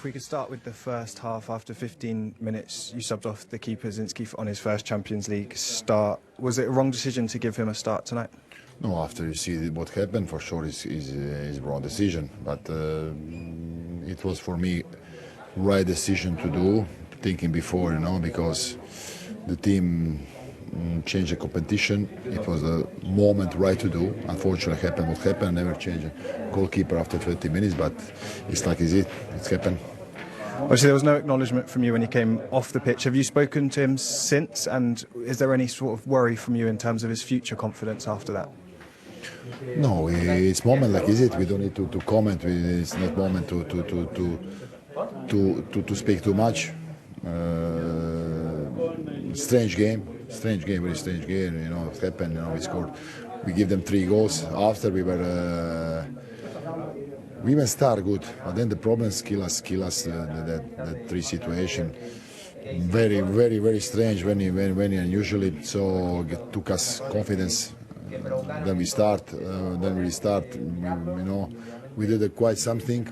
If we could start with the first half, after 15 minutes, you subbed off the keeper Kinský on his first Champions League start. Was it a wrong decision to give him a start tonight? No, after you see what happened, for sure is a wrong decision. But it was for me right decision to do, thinking before, because the team changed the competition. It was a moment right to do. Unfortunately, happened what happened. Never change a goalkeeper after 20 minutes, but it's like it's happened. Obviously, there was no acknowledgement from you when he came off the pitch. Have you spoken to him since? And is there any sort of worry from you in terms of his future confidence after that? No, it's moment like it. We don't need to comment. It's not moment to speak too much. Strange game, very strange game. It happened. We scored. We give them 3 goals. After we even start good, but then the problems kill us. That 3 situation. Very, very, very strange when unusually. So it took us confidence. Then we start. We did quite something.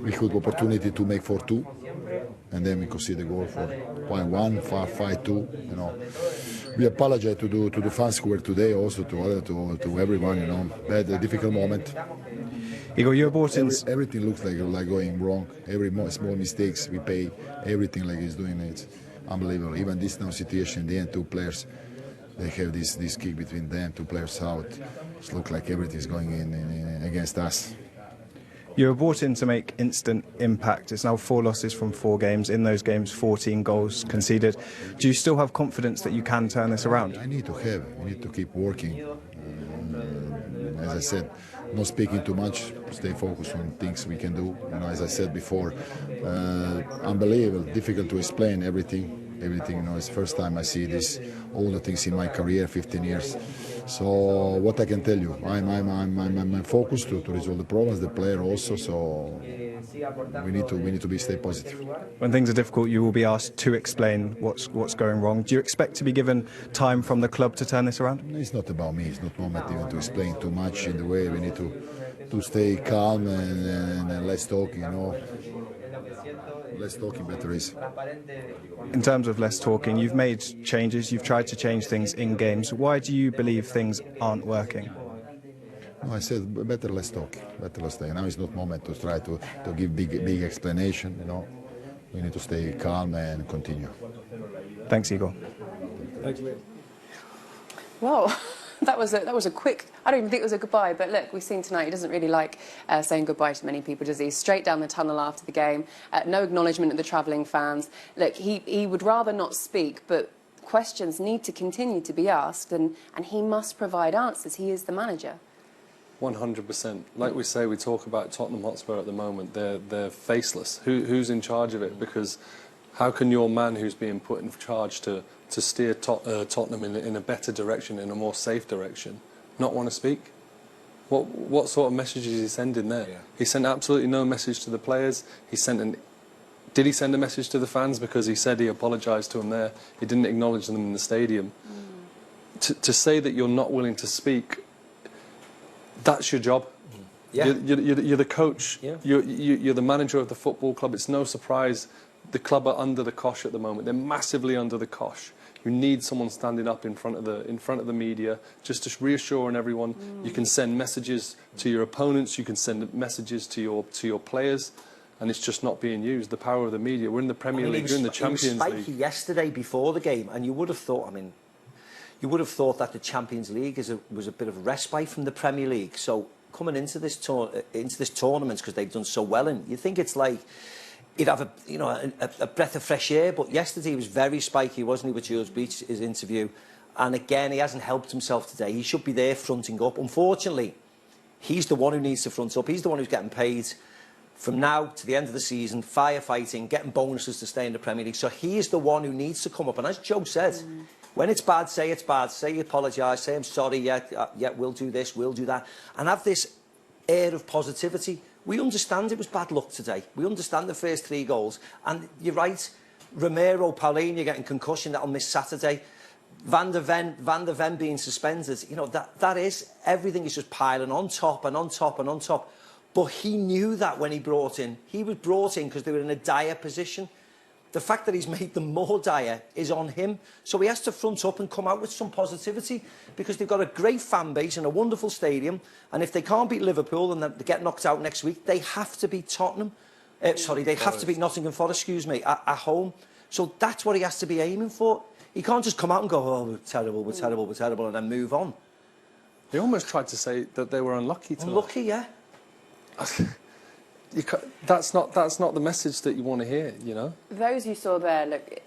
We had opportunity to make 4-2, and then we could see the goal for 5-1, 5-2. We apologize to the fans who were today, also to everyone. Had a difficult moment. Igor, you're brought in. Everything looks like going wrong. Every small mistakes we pay. Everything like he's doing. It's unbelievable. Even this now situation in the end, 2 players. They have this kick between them, 2 players out. It looks like everything is going in against us. You were brought in to make instant impact. It's now 4 losses from 4 games. In those games, 14 goals conceded. Do you still have confidence that you can turn this around? I need to keep working. As I said, not speaking too much, stay focused on things we can do. As I said before, unbelievable, difficult to explain everything. It's the first time I see this, all the things in my career, 15 years. So what I can tell you, I'm focused to resolve the problems, the player also. So we need to stay positive. When things are difficult, you will be asked to explain what's going wrong. Do you expect to be given time from the club to turn this around? It's not about me. It's not moment even to explain too much. In the way we need to stay calm and less talking. Less talking, better is. In terms of less talking, you've made changes, you've tried to change things in games. Why do you believe things aren't working? No, I said better less talking. Now it's not moment to try to give big explanation. We need to stay calm and continue. Thanks, Igor. Thanks, mate. Well, that was a quick. I don't even think it was a goodbye, but look, we've seen tonight he doesn't really like saying goodbye to many people, does he? Straight down the tunnel after the game, no acknowledgement of the travelling fans. Look, he would rather not speak, but questions need to continue to be asked, and he must provide answers. He is the manager. 100%. Like we say, we talk about Tottenham Hotspur at the moment. They're faceless. Who's in charge of it? Because how can your man who's being put in charge to steer Tottenham in a better direction, in a more safe direction, not want to speak? What sort of messages is he sending there? Yeah. He sent absolutely no message to the players. Did he send a message to the fans? Because he said he apologised to them there. He didn't acknowledge them in the stadium. To say that you're not willing to speak, that's your job. Yeah. You're the coach. Yeah. You're the manager of the football club. It's no surprise the club are under the cosh at the moment. They're massively under the cosh. You need someone standing up in front of the media, just to reassuring everyone. You can send messages to your opponents. You can send messages to your players, and it's just not being used. The power of the media. We're in the Premier League. We're in the Champions League. It was spiky yesterday before the game, and you would have thought. You would have thought that the Champions League was a bit of a respite from the Premier League. So coming into this tournament, because they've done so well, and you think it's like he'd have a breath of fresh air. But yesterday he was very spiky, wasn't he, with Jules Beach, his interview. And again, he hasn't helped himself today. He should be there fronting up. Unfortunately, he's the one who needs to front up. He's the one who's getting paid from now to the end of the season, firefighting, getting bonuses to stay in the Premier League. So he is the one who needs to come up. And as Joe said, when it's bad, say it's bad. Say you apologise. Say I'm sorry. Yeah, we'll do this. We'll do that. And have this air of positivity. We understand it was bad luck today. We understand the first 3 goals. And you're right, Romero, Paulinho getting concussion, that'll miss Saturday. Van der Ven being suspended. That is, everything is just piling on top and on top and on top. But he knew that when he brought in. He was brought in because they were in a dire position. The fact that he's made them more dire is on him. So he has to front up and come out with some positivity, because they've got a great fan base and a wonderful stadium. And if they can't beat Liverpool and they get knocked out next week, they have to beat Tottenham. They have to beat Nottingham Forest, excuse me, at home. So that's what he has to be aiming for. He can't just come out and go, oh, we're terrible, we're terrible, we're terrible, and then move on. He almost tried to say that they were unlucky tonight. Unlucky, yeah. That's not the message that you want to hear, you know. Those you saw there, look,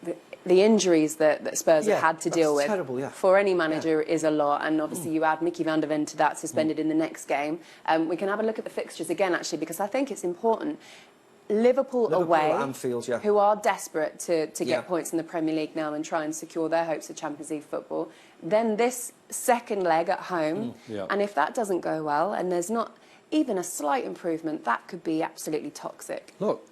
the injuries that Spurs have had to deal with, terrible, for any manager is a lot. And obviously you add Mickey van der Ven to that, suspended in the next game. We can have a look at the fixtures again, actually, because I think it's important. Liverpool away, at Anfield, who are desperate to get points in the Premier League now and try and secure their hopes of Champions League football. Then this second leg at home, and if that doesn't go well, and there's not even a slight improvement, that could be absolutely toxic. Look,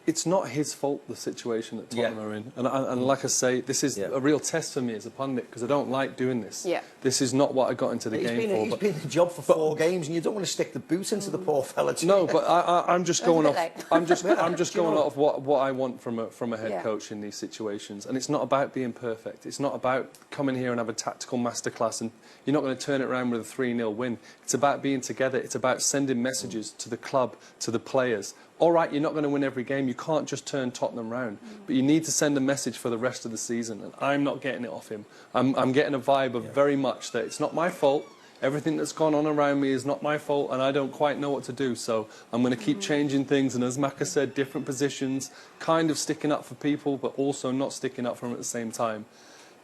it's not his fault, the situation that Tottenham are in. And like I say, this is a real test for me as a pundit, because I don't like doing this. This is not what I got into the game for. He's been in the job for 4 games, and you don't want to stick the boot into the poor fella. No, but I'm just going off. I'm just going off what I want from a head coach in these situations. And it's not about being perfect. It's not about coming here and have a tactical masterclass, and you're not going to turn it around with a 3-0 win. It's about being together. It's about sending messages to the club, to the players. All right, you're not going to win every game. You can't just turn Tottenham round. But you need to send a message for the rest of the season. And I'm not getting it off him. I'm getting a vibe of very much that it's not my fault. Everything that's gone on around me is not my fault, and I don't quite know what to do. So I'm going to keep changing things. And as Maka said, different positions, kind of sticking up for people, but also not sticking up for them at the same time.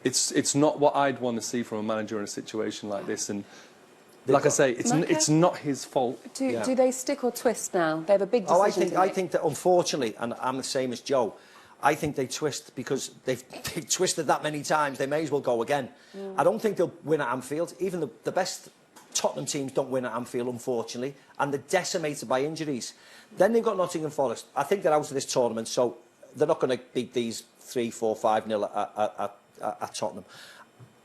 It's not what I'd want to see from a manager in a situation like this. And like I say, it's not his fault. Do they stick or twist now? They have a big decision I think that, unfortunately, and I'm the same as Joe, I think they twist because they've twisted that many times, they may as well go again. I don't think they'll win at Anfield. Even the best Tottenham teams don't win at Anfield, unfortunately, and they're decimated by injuries. Then they've got Nottingham Forest. I think they're out of this tournament, so they're not going to beat these 3-4, 5-0 at Tottenham.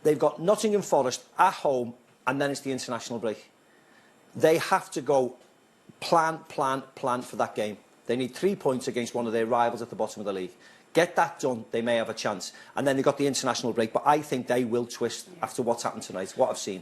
They've got Nottingham Forest at home, and then it's the international break. They have to go plan for that game. They need 3 points against one of their rivals at the bottom of the league. Get that done, they may have a chance. And then they've got the international break, but I think they will twist after what's happened tonight, what I've seen.